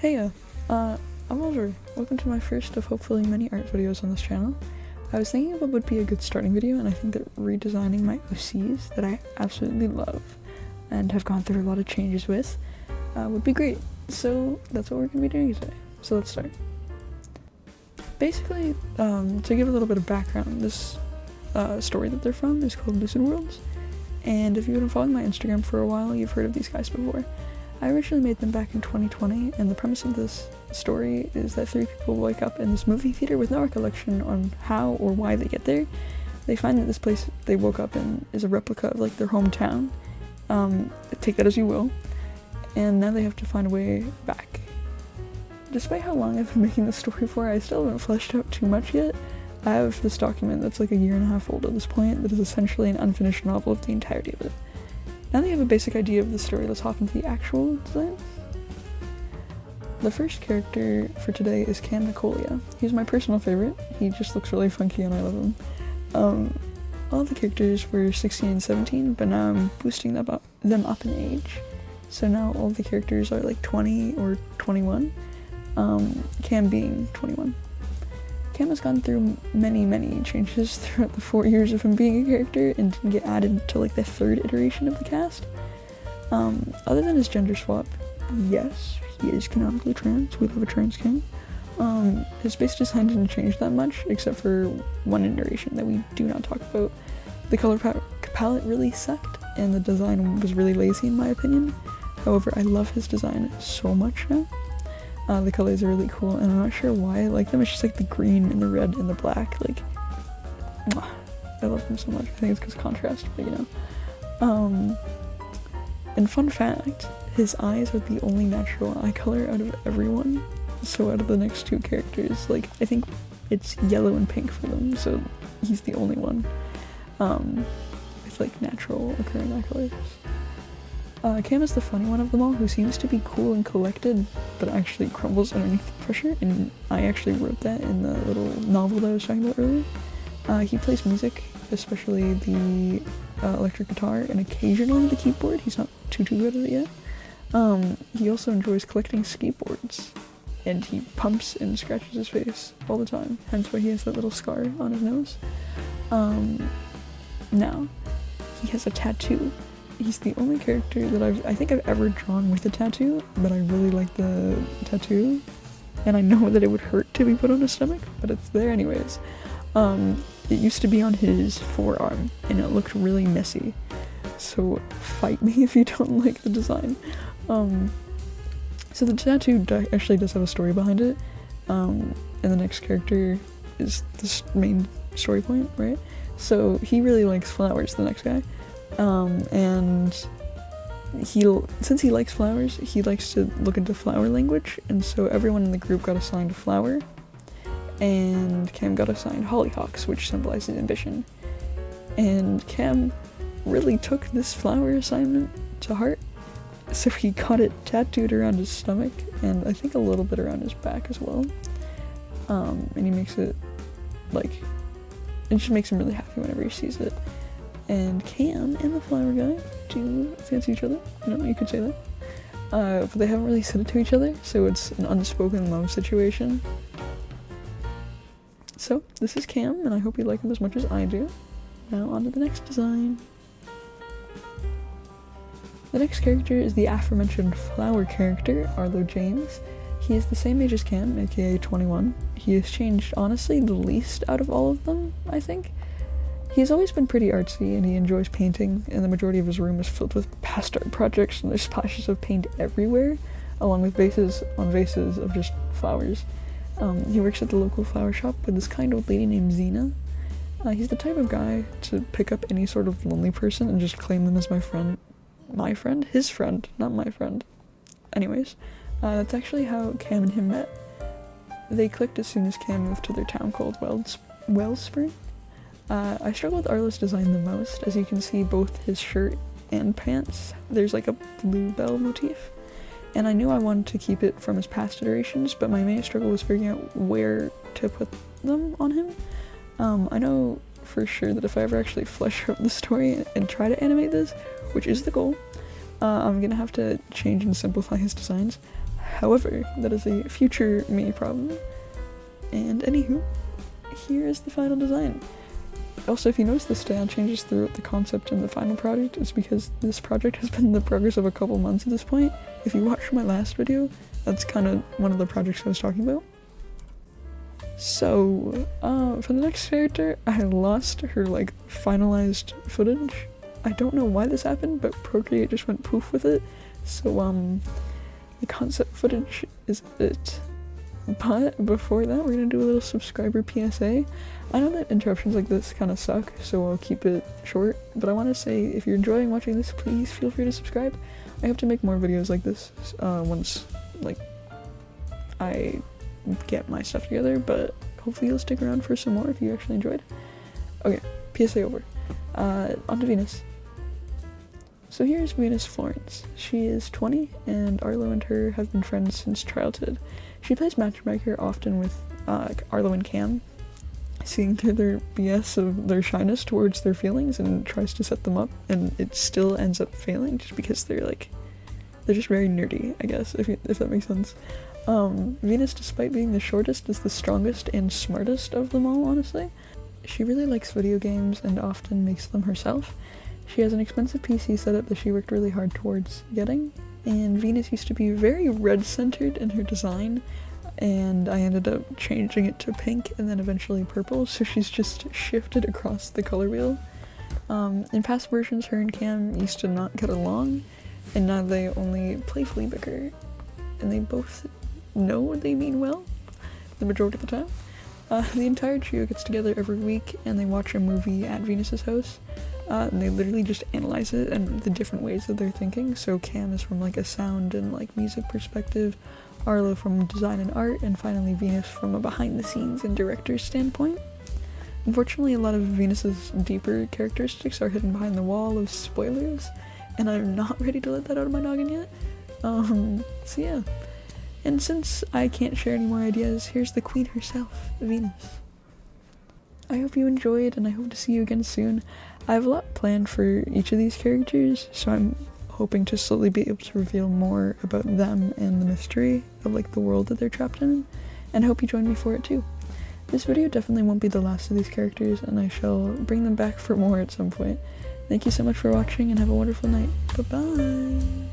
Hey, I'm Oliver. Welcome to my first of hopefully many art videos on this channel. I was thinking of what would be a good starting video, and I think that redesigning my OCs that I absolutely love and have gone through a lot of changes with would be great. So that's what we're going to be doing today. So let's start. Basically, to give a little bit of background, this story that they're from is called Lucid Worlds, and if you've been following my Instagram for a while, you've heard of these guys before. I originally made them back in 2020, and the premise of this story is that three people wake up in this movie theater with no recollection on how or why they get there. They find that this place they woke up in is a replica of like their hometown. Take that as you will. And now they have to find a way back. Despite how long I've been making this story for, I still haven't fleshed out too much yet. I have this document that's like a year and a half old at this point that is essentially an unfinished novel of the entirety of it. Now that you have a basic idea of the story, let's hop into the actual designs. The first character for today is Cam Nicolia. He's my personal favorite. He just looks really funky and I love him. All the characters were 16 and 17, but now I'm boosting them up in age. So now all the characters are like 20 or 21, Cam being 21. Cam has gone through many changes throughout the 4 years of him being a character and didn't get added to like the third iteration of the cast. Other than his gender swap, yes, he is canonically trans. We love a trans king. His base design didn't change that much, except for one iteration that we do not talk about. The color palette really sucked, and the design was really lazy in my opinion. However, I love his design so much now. The colors are really cool, and I'm not sure why I like them. It's just like the green and the red and the black, like, I love them so much. I think it's because of contrast, but you know. And fun fact, his eyes are the only natural eye color out of everyone. So out of the next two characters, like, I think it's yellow and pink for them, so he's the only one with like natural occurring eye colors. Cam is the funny one of them all, who seems to be cool and collected, but actually crumbles underneath the pressure, and I actually wrote that in the little novel that I was talking about earlier. He plays music, especially the electric guitar, and occasionally the keyboard. He's not too good at it yet. He also enjoys collecting skateboards, and he pumps and scratches his face all the time, hence why he has that little scar on his nose. Now, he has a tattoo. He's the only character that I think I've ever drawn with a tattoo, but I really like the tattoo, and I know that it would hurt to be put on his stomach, but it's there anyways. It used to be on his forearm, and it looked really messy, so fight me if you don't like the design. So the tattoo actually does have a story behind it, and the next character is the main story point, right? So he really likes flowers, the next guy. And since he likes flowers, he likes to look into flower language, and so everyone in the group got assigned a flower, and Cam got assigned hollyhocks, which symbolizes ambition. And Cam really took this flower assignment to heart, so he got it tattooed around his stomach, and I think a little bit around his back as well. And he makes it, like, it just makes him really happy whenever he sees it. And Cam and the flower guy do fancy each other, you know, you could say that. But they haven't really said it to each other, so it's an unspoken love situation. So, this is Cam, and I hope you like him as much as I do. Now, on to the next design. The next character is the aforementioned flower character, ARLO James. He is the same age as Cam, aka 21. He has changed, honestly, the least out of all of them, I think. He's always been pretty artsy, and he enjoys painting, and the majority of his room is filled with past art projects, and there's splashes of paint everywhere, along with vases on vases of just flowers. He works at the local flower shop with this kind old lady named Zena. He's the type of guy to pick up any sort of lonely person and just claim them as my friend. My friend? His friend, not my friend. Anyways, that's actually how Cam and him met. They clicked as soon as Cam moved to their town called Wellspring. I struggle with ARLO's design the most. As you can see, both his shirt and pants, there's like a blue bell motif. And I knew I wanted to keep it from his past iterations, but my main struggle was figuring out where to put them on him. I know for sure that if I ever actually flesh out the story and try to animate this, which is the goal, I'm gonna have to change and simplify his designs. However, that is a future me problem. And anywho, here is the final design. Also, if you notice the style changes throughout the concept and the final product, it's because this project has been in the progress of a couple months at this point. If you watched my last video, that's kind of one of the projects I was talking about. So, for the next character, I lost her, like, finalized footage. I don't know why this happened, but Procreate just went poof with it. So, the concept footage is it. But before that, we're gonna do a little subscriber PSA. I know that interruptions like this kind of suck, so I'll keep it short, but I want to say, if you're enjoying watching this, please feel free to subscribe. I hope to make more videos like this, once, like, I get my stuff together, but hopefully you'll stick around for some more if you actually enjoyed. Okay, PSA over. On to Venus. So here's Venus Florence. She is 20, and Arlo and her have been friends since childhood. She plays matchmaker often with Arlo and Cam, seeing through their BS of their shyness towards their feelings, and tries to set them up, and it still ends up failing just because they're just very nerdy, I guess, if that makes sense. Venus, despite being the shortest, is the strongest and smartest of them all, honestly. She really likes video games and often makes them herself. She has an expensive PC setup that she worked really hard towards getting, and Venus used to be very red-centered in her design, and I ended up changing it to pink and then eventually purple, so she's just shifted across the color wheel. In past versions, her and Cam used to not get along, and now they only playfully bicker, and they both know they mean well, the majority of the time. The entire trio gets together every week, and they watch a movie at Venus's house. And they literally just analyze it and the different ways that they're thinking. So Cam is from like a sound and like music perspective, Arlo from design and art, and finally Venus from a behind the scenes and director's standpoint. Unfortunately, a lot of Venus's deeper characteristics are hidden behind the wall of spoilers, and I'm not ready to let that out of my noggin yet. So yeah. And since I can't share any more ideas, here's the queen herself, Venus. I hope you enjoyed, and I hope to see you again soon. I have a lot planned for each of these characters, so I'm hoping to slowly be able to reveal more about them and the mystery of like the world that they're trapped in, and I hope you join me for it too. This video definitely won't be the last of these characters, and I shall bring them back for more at some point. Thank you so much for watching, and have a wonderful night. Bye-bye!